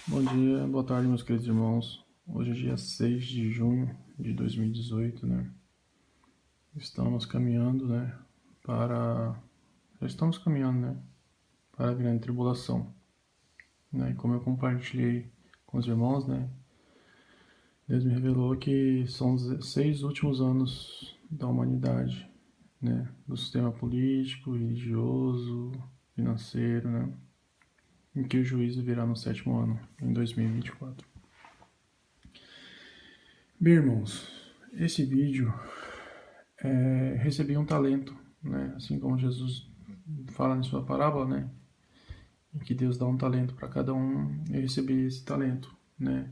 Bom dia, boa tarde, meus queridos irmãos. Hoje é dia 6 de junho de 2018, né? Estamos caminhando, né, para... Já estamos caminhando, né, para a grande tribulação, né? E como eu compartilhei com os irmãos, né, Deus me revelou que são os 6 últimos anos da humanidade, né? Do sistema político, religioso, financeiro, né? Em que o juízo virá no 7º ano, em 2024. Bem, irmãos, esse vídeo recebi um talento, né? Assim como Jesus fala em sua parábola, né? Em que Deus dá um talento para cada um, eu recebi esse talento, né?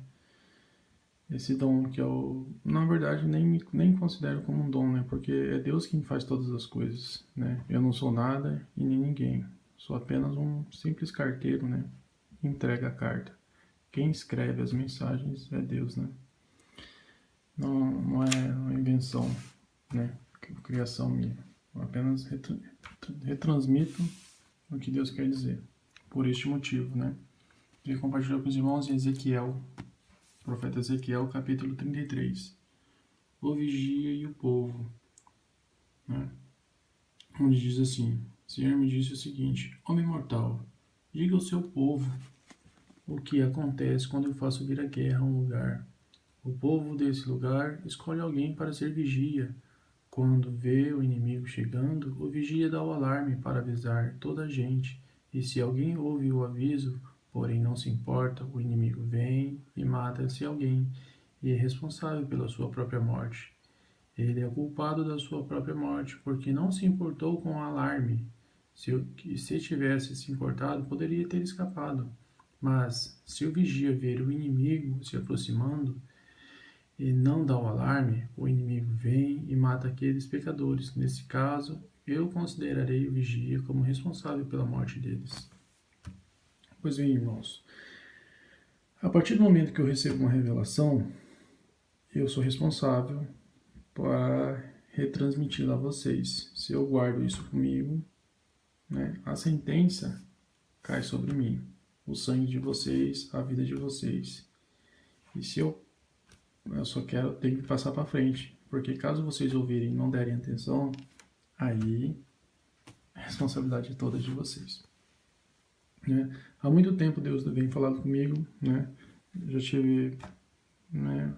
Esse dom que eu, na verdade, nem considero como um dom, né? Porque é Deus quem faz todas as coisas, né? Eu não sou nada e nem ninguém. Sou apenas um simples carteiro, né? Entrega a carta. Quem escreve as mensagens é Deus, né? Não é uma invenção, né? Criação minha. Eu apenas retransmito o que Deus quer dizer. Por este motivo, né? Ele compartilhou com os irmãos em Ezequiel, profeta Ezequiel, capítulo 33. O vigia e o povo, né? Onde diz assim: o Senhor me disse o seguinte: homem mortal, diga ao seu povo o que acontece quando eu faço vir a guerra a um lugar. O povo desse lugar escolhe alguém para ser vigia. Quando vê o inimigo chegando, o vigia dá o alarme para avisar toda a gente. E se alguém ouve o aviso, porém não se importa, o inimigo vem e mata esse alguém, e é responsável pela sua própria morte. Ele é o culpado da sua própria morte, porque não se importou com o alarme. Se tivesse se importado, poderia ter escapado. Mas, se o vigia ver o inimigo se aproximando, e não dá o alarme, o inimigo vem e mata aqueles pecadores. Nesse caso, eu considerarei o vigia como responsável pela morte deles. Pois bem, irmãos, a partir do momento que eu recebo uma revelação, eu sou responsável para retransmiti-la a vocês. Se eu guardo isso comigo, né, a sentença cai sobre mim. O sangue de vocês, a vida de vocês. E se eu só tenho que passar para frente, porque caso vocês ouvirem e não derem atenção, aí a responsabilidade é toda de vocês. Né? Há muito tempo Deus vem falando comigo, né? Já tive, né?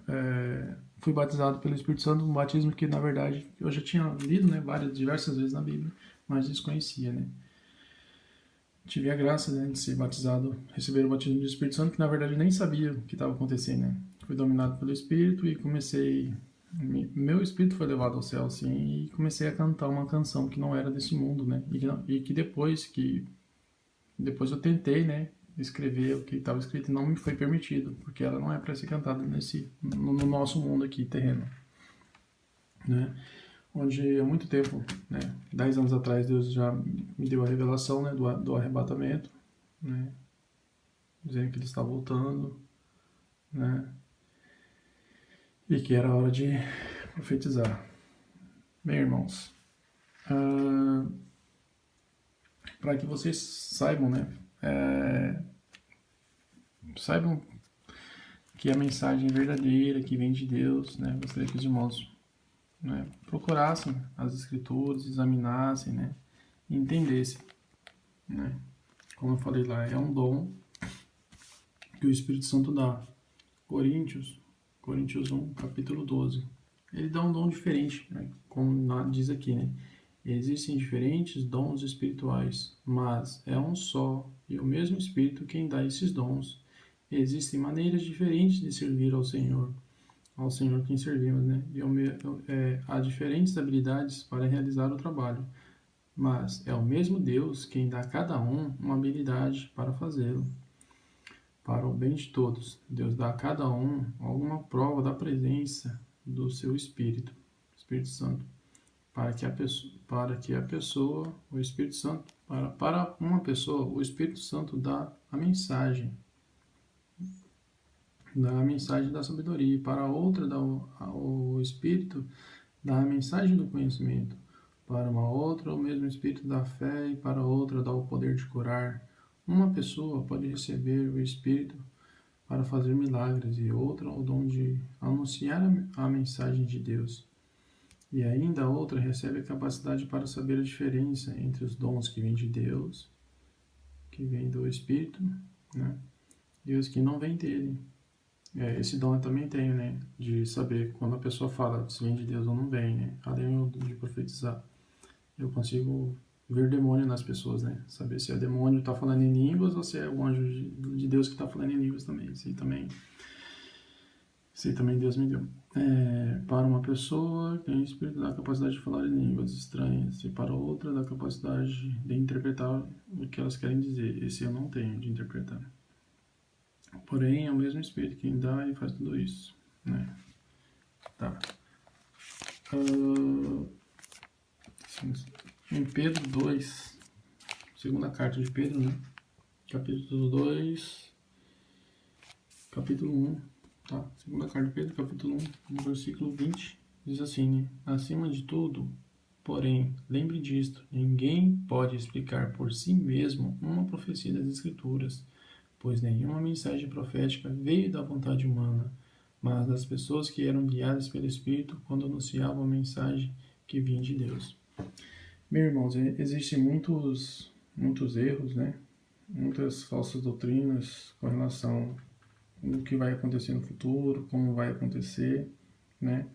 Fui batizado pelo Espírito Santo, um batismo que na verdade eu já tinha lido, né? Diversas vezes na Bíblia, mas desconhecia, né? Tive a graça, né, de ser batizado, receber o batismo do Espírito Santo, que na verdade eu nem sabia o que estava acontecendo, né? Fui dominado pelo Espírito e meu espírito foi levado ao céu, assim, e comecei a cantar uma canção que não era desse mundo, né? E que depois eu tentei, né, escrever o que estava escrito e não me foi permitido, porque ela não é para ser cantada no nosso mundo aqui, terreno, né? Onde há muito tempo, né, 10 anos atrás, Deus já me deu a revelação, né, do arrebatamento, né, dizendo que ele está voltando, né, e que era hora de profetizar. Bem, irmãos, para que vocês saibam, né, saibam que a mensagem verdadeira que vem de Deus, né, gostaria que os irmãos, né, procurassem as escrituras, examinassem, né, e entendessem, né. Como eu falei lá, é um dom que o Espírito Santo dá. Coríntios 1, capítulo 12. Ele dá um dom diferente, né, como diz aqui, né. Existem diferentes dons espirituais, mas é um só e o mesmo Espírito quem dá esses dons. Existem maneiras diferentes de servir ao Senhor quem servimos, né? Há diferentes habilidades para realizar o trabalho, mas é o mesmo Deus quem dá a cada um uma habilidade para fazê-lo. Para o bem de todos, Deus dá a cada um alguma prova da presença do seu Espírito Santo, para que a pessoa, o Espírito Santo, para uma pessoa, o Espírito Santo dá a mensagem da sabedoria, para outra dá o Espírito dá a mensagem do conhecimento, para uma outra o mesmo Espírito dá fé e para outra dá o poder de curar. Uma pessoa pode receber o Espírito para fazer milagres, e outra o dom de anunciar a mensagem de Deus. E ainda a outra recebe a capacidade para saber a diferença entre os dons que vêm de Deus, que vêm do Espírito, né? E os que não vêm dele. Esse dom eu também tenho, né? De saber quando a pessoa fala se vem de Deus ou não vem, né? Além de profetizar. Eu consigo ver demônio nas pessoas, né? Saber se é demônio que está falando em línguas ou se é o anjo de Deus que está falando em línguas também. Isso também Deus me deu. Para uma pessoa, tem o Espírito dá a capacidade de falar em línguas estranhas, e para outra, dá a capacidade de interpretar o que elas querem dizer. Esse eu não tenho, de interpretar. Porém, é o mesmo Espírito quem dá e faz tudo isso, né? Tá. Em Pedro 2, segunda carta de Pedro, né? Capítulo 2, capítulo 1, tá? Segunda carta de Pedro, capítulo 1, no versículo 20, diz assim, né? Acima de tudo, porém, lembre disto, ninguém pode explicar por si mesmo uma profecia das Escrituras, pois nenhuma mensagem profética veio da vontade humana, mas das pessoas que eram guiadas pelo Espírito quando anunciavam a mensagem que vinha de Deus. Meus irmãos, existem muitos erros, né? Muitas falsas doutrinas com relação ao que vai acontecer no futuro, como vai acontecer, né?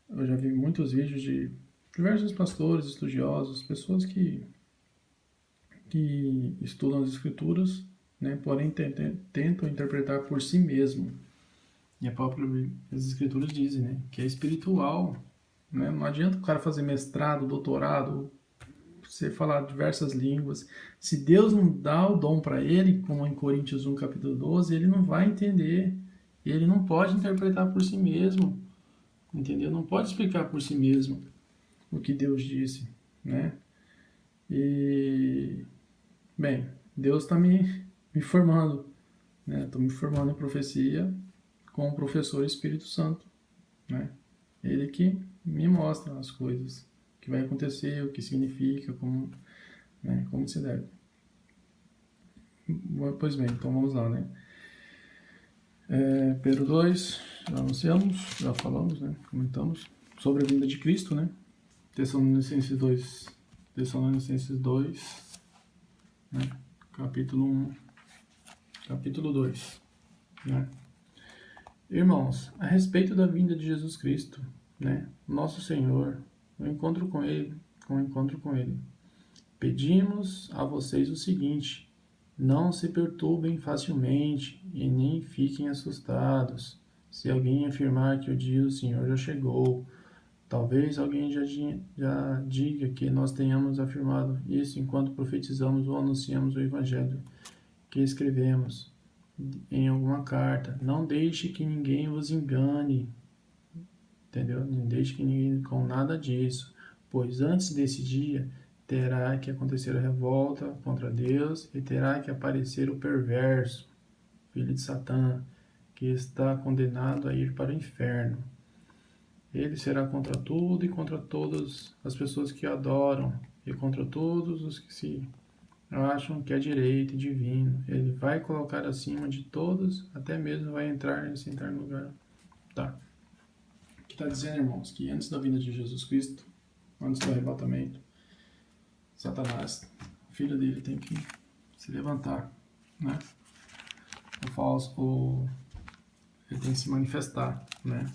Eu já vi muitos vídeos de diversos pastores, estudiosos, pessoas que estudam as Escrituras, né? Porém tentam interpretar por si mesmo. E as Escrituras dizem, né? Que é espiritual, né? Não adianta o cara fazer mestrado, doutorado, você falar diversas línguas. Se Deus não dá o dom para ele, como em Coríntios 1, capítulo 12, ele não vai entender. Ele não pode interpretar por si mesmo. Entendeu? Não pode explicar por si mesmo o que Deus disse, né? E, bem, Deus está me formando, né? Estou me formando em profecia com o professor Espírito Santo, né? Ele que me mostra as coisas, o que vai acontecer, o que significa, como se deve. Pois bem, então vamos lá, né? Pedro 2, já anunciamos, já falamos, né? Comentamos sobre a vinda de Cristo, né? Tessalonicenses 2, né? Capítulo 1, capítulo 2, né? Irmãos, a respeito da vinda de Jesus Cristo, né? Nosso Senhor, o encontro com Ele, pedimos a vocês o seguinte: não se perturbem facilmente e nem fiquem assustados. Se alguém afirmar que o dia do Senhor já chegou, talvez alguém já diga que nós tenhamos afirmado isso enquanto profetizamos ou anunciamos o Evangelho que escrevemos em alguma carta. Não deixe que ninguém vos engane, entendeu? Não deixe que ninguém com nada disso, pois antes desse dia terá que acontecer a revolta contra Deus e terá que aparecer o perverso, filho de Satã, que está condenado a ir para o inferno. Ele será contra tudo e contra todas as pessoas que adoram e contra todos os que se acham que é direito e divino. Ele vai colocar acima de todos, até mesmo vai entrar e sentar no lugar. Tá. O que está dizendo, irmãos, que antes da vinda de Jesus Cristo, antes do arrebatamento, Satanás, o filho dele, tem que se levantar, né? Ele tem que se manifestar, né?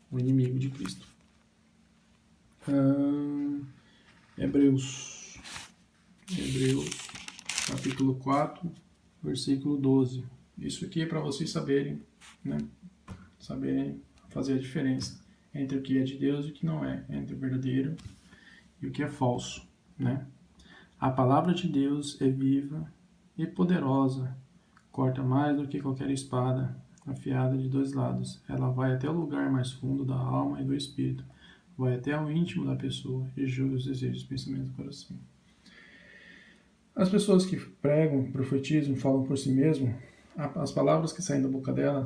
O inimigo de Cristo. Hebreus, capítulo 4, versículo 12. Isso aqui é para vocês saberem, né? Saberem fazer a diferença entre o que é de Deus e o que não é, entre o verdadeiro e o que é falso, né? A palavra de Deus é viva e poderosa, corta mais do que qualquer espada, afiada de dois lados. Ela vai até o lugar mais fundo da alma e do espírito, vai até o íntimo da pessoa e julga os desejos, pensamentos do coração. As pessoas que pregam, profetizam, falam por si mesmo, as palavras que saem da boca dela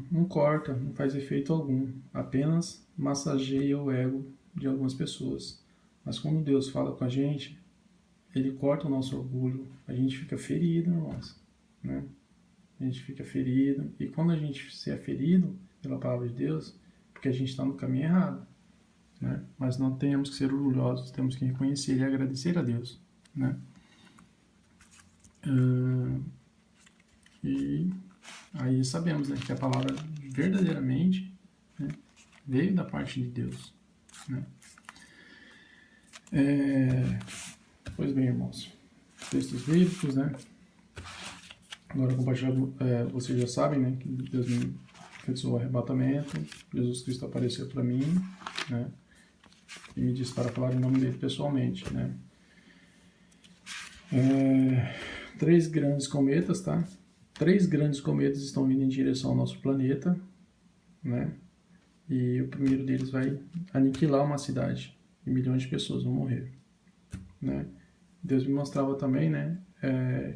não corta, não faz efeito algum, apenas massageia o ego de algumas pessoas. Mas quando Deus fala com a gente, Ele corta o nosso orgulho, a gente fica ferido, irmãos, né? a gente fica ferido. E quando a gente se é ferido pela palavra de Deus, porque a gente está no caminho errado, né? Mas não temos que ser orgulhosos, temos que reconhecer e agradecer a Deus, né? E aí sabemos, né, que a palavra verdadeiramente, né, veio da parte de Deus, né? Pois bem, irmãos, textos bíblicos, né? Agora compartilhando, vocês já sabem, né, que Deus me fez o arrebatamento, Jesus Cristo apareceu para mim, né? E me disse para falar em nome dele pessoalmente, né? 3 grandes cometas, tá? 3 grandes cometas estão vindo em direção ao nosso planeta, né? E o primeiro deles vai aniquilar uma cidade e milhões de pessoas vão morrer, né? Deus me mostrava também, né,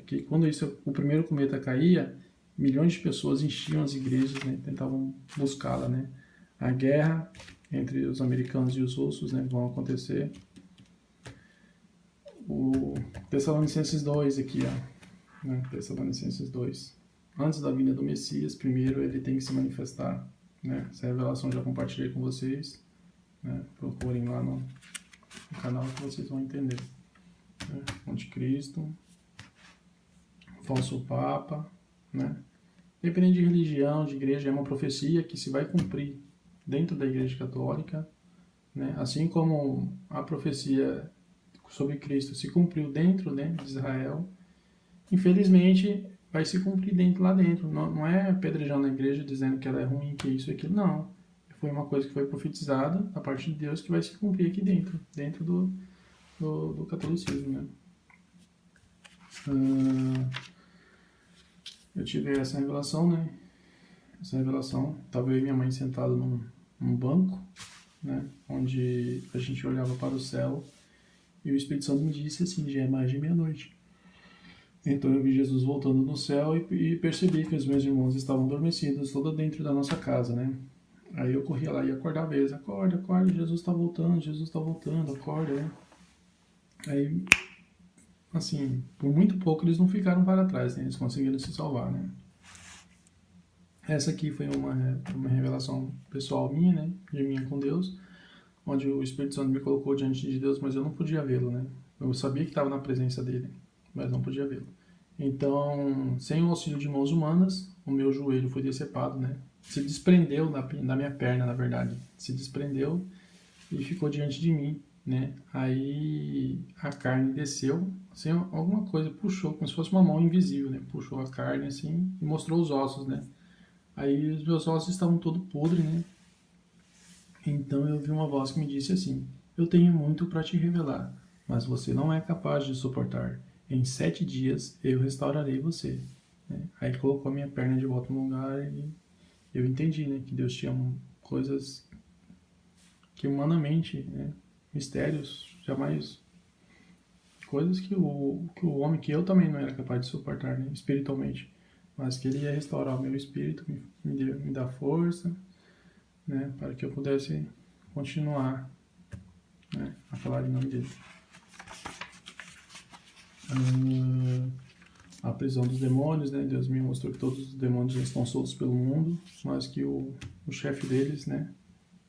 que quando o primeiro cometa caía, milhões de pessoas enchiam as igrejas, né, tentavam buscá-la, né? A guerra entre os americanos e os russos, né, vão acontecer. O Tessalonicenses 2 aqui, ó, né, Tessalonicenses 2. Antes da vinda do Messias, primeiro ele tem que se manifestar, né? Essa revelação eu já compartilhei com vocês, né? Procurem lá no canal que vocês vão entender. Anticristo, falso papa, né? Independente de religião, de igreja, é uma profecia que se vai cumprir dentro da Igreja Católica, né? Assim como a profecia sobre Cristo se cumpriu dentro, né, de Israel, infelizmente vai se cumprir lá dentro. Não é apedrejando a igreja dizendo que ela é ruim, que isso e aquilo, não. Foi uma coisa que foi profetizada a partir de Deus que vai se cumprir aqui dentro do catolicismo, né? Eu tive essa revelação, né? Essa revelação, estava eu e minha mãe sentados num banco, né? Onde a gente olhava para o céu e o Espírito Santo me disse assim, já é mais de meia-noite. Então eu vi Jesus voltando no céu e percebi que os meus irmãos estavam adormecidos, todos dentro da nossa casa, né? Aí eu corria lá e acordava eles, acorda, Jesus está voltando, acorda, né? Aí, assim, por muito pouco eles não ficaram para trás, né? Eles conseguiram se salvar, né? Essa aqui foi uma revelação pessoal minha, né? De minha com Deus, onde o Espírito Santo me colocou diante de Deus, mas eu não podia vê-lo, né? Eu sabia que estava na presença dele, mas não podia vê-lo. Então, sem o auxílio de mãos humanas, o meu joelho foi decepado, né? Se desprendeu da minha perna, na verdade. Se desprendeu e ficou diante de mim, né? Aí a carne desceu, assim, alguma coisa puxou, como se fosse uma mão invisível, né? Puxou a carne assim e mostrou os ossos, né? Aí os meus ossos estavam todos podres, né? Então eu vi uma voz que me disse assim: eu tenho muito para te revelar, mas você não é capaz de suportar. Em 7 dias eu restaurarei você. Né? Aí colocou a minha perna de volta no lugar e eu entendi, né, que Deus tinha coisas que humanamente, né, mistérios, jamais, coisas que o homem, que eu também não era capaz de suportar, né, espiritualmente, mas que Ele ia restaurar o meu espírito, me dar força, né, para que eu pudesse continuar, né, a falar em nome dele. A prisão dos demônios, né? Deus me mostrou que todos os demônios estão soltos pelo mundo, mas que o chefe deles, né,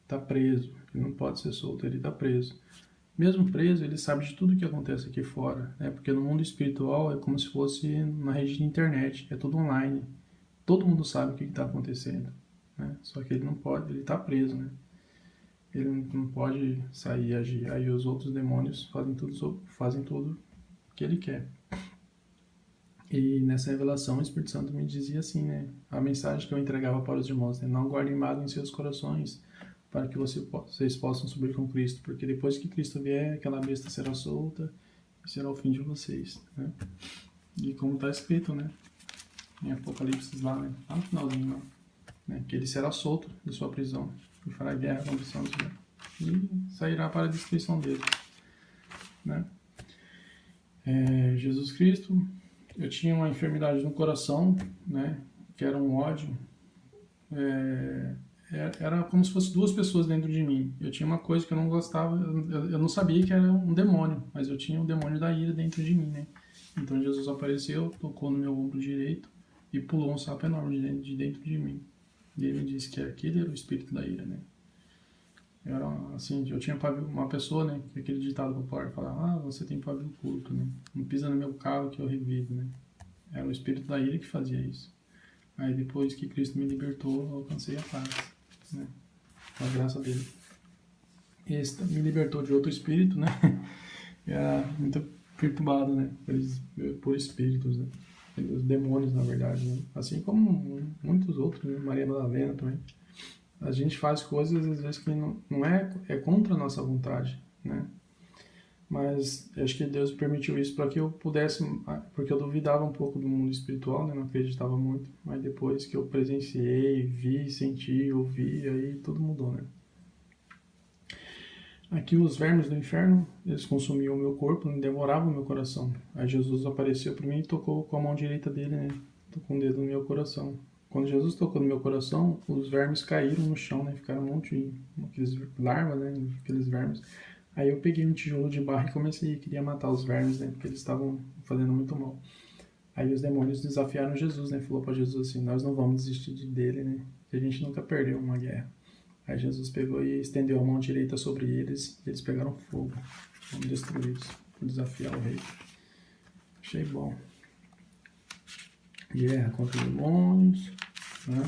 está preso. Ele não pode ser solto, ele está preso. Mesmo preso, ele sabe de tudo que acontece aqui fora, né? Porque no mundo espiritual é como se fosse uma rede de internet, é tudo online. Todo mundo sabe o que está acontecendo, né? Só que ele não pode, ele está preso, né? Ele não pode sair e agir. Aí os outros demônios fazem tudo que ele quer. E nessa revelação o Espírito Santo me dizia assim, né? A mensagem que eu entregava para os irmãos, né? Não guardem mágoa em seus corações, para que vocês possam subir com Cristo, porque depois que Cristo vier, aquela besta será solta e será o fim de vocês, né? E como está escrito, né? Em Apocalipse lá, né? Lá no finalzinho, lá, né? Que ele será solto de sua prisão e fará guerra contra os santos, né? E sairá para a destruição dele, né? Jesus Cristo, eu tinha uma enfermidade no coração, né? Que era um ódio. Era como se fosse 2 pessoas dentro de mim. Eu tinha uma coisa que eu não gostava, eu não sabia que era um demônio, mas eu tinha o demônio da ira dentro de mim, né? Então Jesus apareceu, tocou no meu ombro direito e pulou um sapo enorme de dentro de mim. E ele me disse que aquele era o espírito da ira, né? Era assim, eu tinha pavio, uma pessoa, né, que aquele ditado popular falava, você tem pavio curto, né? Não pisa no meu carro que eu revivo, né? Era o espírito da ira que fazia isso. Aí depois que Cristo me libertou, eu alcancei a paz, né? Com a graça dele. Esse me libertou de outro espírito, né? Era muito perturbado, né? Por espíritos, né? Os demônios, na verdade, né? Assim como muitos outros, né? Maria Madalena também. A gente faz coisas, às vezes, que não é contra a nossa vontade, né? Mas acho que Deus permitiu isso para que eu pudesse, porque eu duvidava um pouco do mundo espiritual, né? Não acreditava muito, mas depois que eu presenciei, vi, senti, ouvi, aí tudo mudou, né? Aqui os vermes do inferno, eles consumiam o meu corpo, devoravam o meu coração. Aí Jesus apareceu para mim e tocou com a mão direita dele, né? Tocou o dedo no meu coração. Quando Jesus tocou no meu coração, os vermes caíram no chão, né? Ficaram um monte de aqueles larvas, né? Aqueles vermes. Aí eu peguei um tijolo de barro e comecei, queria matar os vermes, né? Porque eles estavam fazendo muito mal. Aí os demônios desafiaram Jesus, né? Falou para Jesus assim, nós não vamos desistir dele, né? Que a gente nunca perdeu uma guerra. Aí Jesus pegou e estendeu a mão direita sobre eles, e eles pegaram fogo. Foram destruídos por desafiar o rei. Achei bom. Guerra contra demônios, né?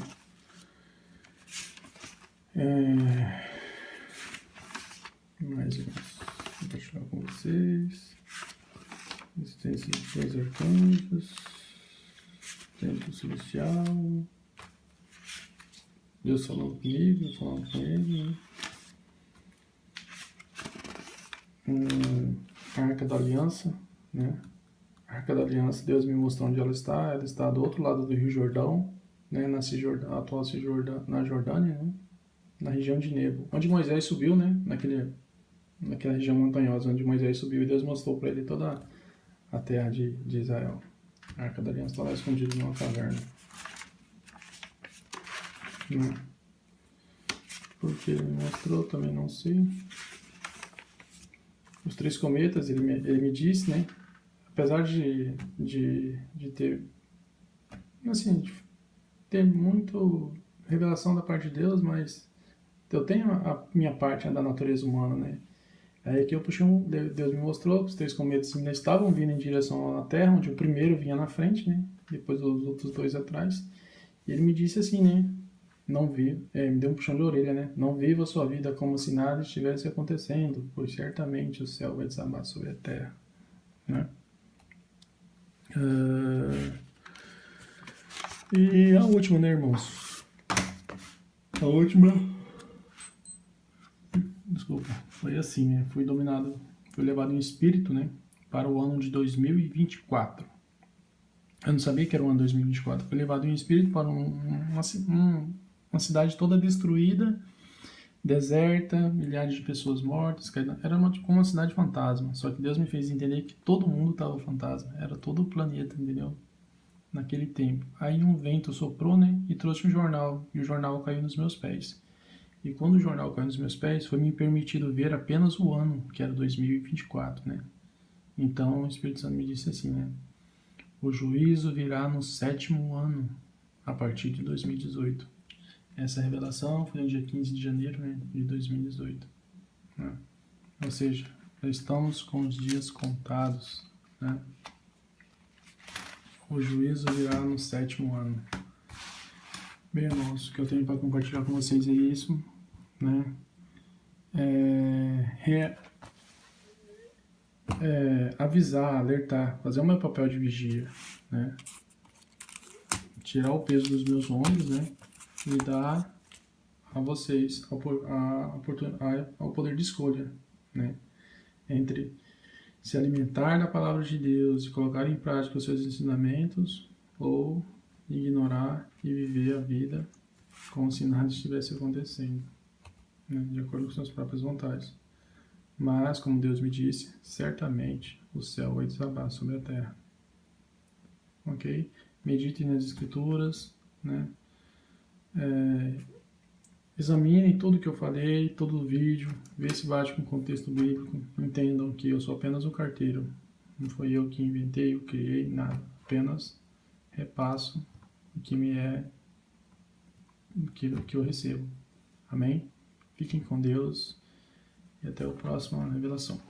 Mais umas. Vou compartilhar com vocês. Existência de 2 arcanjos. Templo celestial. Deus falando comigo, eu falando com ele, né? A Arca da Aliança, né? A Arca da Aliança, Deus me mostrou onde ela está do outro lado do Rio Jordão, né? Na atual na Jordânia, né? Na região de Nebo, onde Moisés subiu, né? Naquela região montanhosa onde Moisés subiu e Deus mostrou para ele toda a terra de Israel. A Arca da Aliança está lá escondida numa caverna. Porque ele me mostrou, também não sei. Os 3 cometas, ele me disse, né? Apesar de ter, assim, de ter muito revelação da parte de Deus, mas eu tenho a minha parte, da natureza humana, né? Aí aqui eu puxei Deus me mostrou que os 3 cometas ainda estavam vindo em direção à Terra, onde o primeiro vinha na frente, né? Depois os outros 2 atrás. E ele me disse assim, né? Não viva, me deu um puxão de orelha, né? Não viva a sua vida como se nada estivesse acontecendo, pois certamente o céu vai desabar sobre a terra, né? E a última, né, irmãos? A última, desculpa, foi assim, né? Fui levado em espírito, né? Para o ano de 2024. Eu não sabia que era o ano de 2024. Fui levado em espírito para uma cidade toda destruída, deserta, milhares de pessoas mortas. Era tipo uma cidade fantasma. Só que Deus me fez entender que todo mundo estava fantasma. Era todo o planeta, entendeu? Naquele tempo. Aí um vento soprou, né? E trouxe um jornal. E o jornal caiu nos meus pés. E quando o jornal caiu nos meus pés, foi me permitido ver apenas o ano, que era 2024, né? Então o Espírito Santo me disse assim, né? O juízo virá no 7º ano, a partir de 2018. Essa revelação foi no dia 15 de janeiro, né, de 2018. Né? Ou seja, nós estamos com os dias contados. Né? O juízo virá no 7º ano. Bem, irmãos, o que eu tenho para compartilhar com vocês é isso. Né? Avisar, alertar, fazer o meu papel de vigia. Né? Tirar o peso dos meus ombros, né? E dar a vocês ao poder de escolha, né? Entre se alimentar da palavra de Deus e colocar em prática os seus ensinamentos ou ignorar e viver a vida como se nada estivesse acontecendo, né? De acordo com suas próprias vontades. Mas, como Deus me disse, certamente o céu vai desabar sobre a terra. Ok? Meditem nas Escrituras, né? Examinem tudo que eu falei, todo o vídeo, vê se bate com o contexto bíblico. Entendam que eu sou apenas um carteiro. Não foi eu que inventei, eu criei, nada. Apenas repasso o que me é, o que eu recebo. Amém? Fiquem com Deus e até a próxima revelação.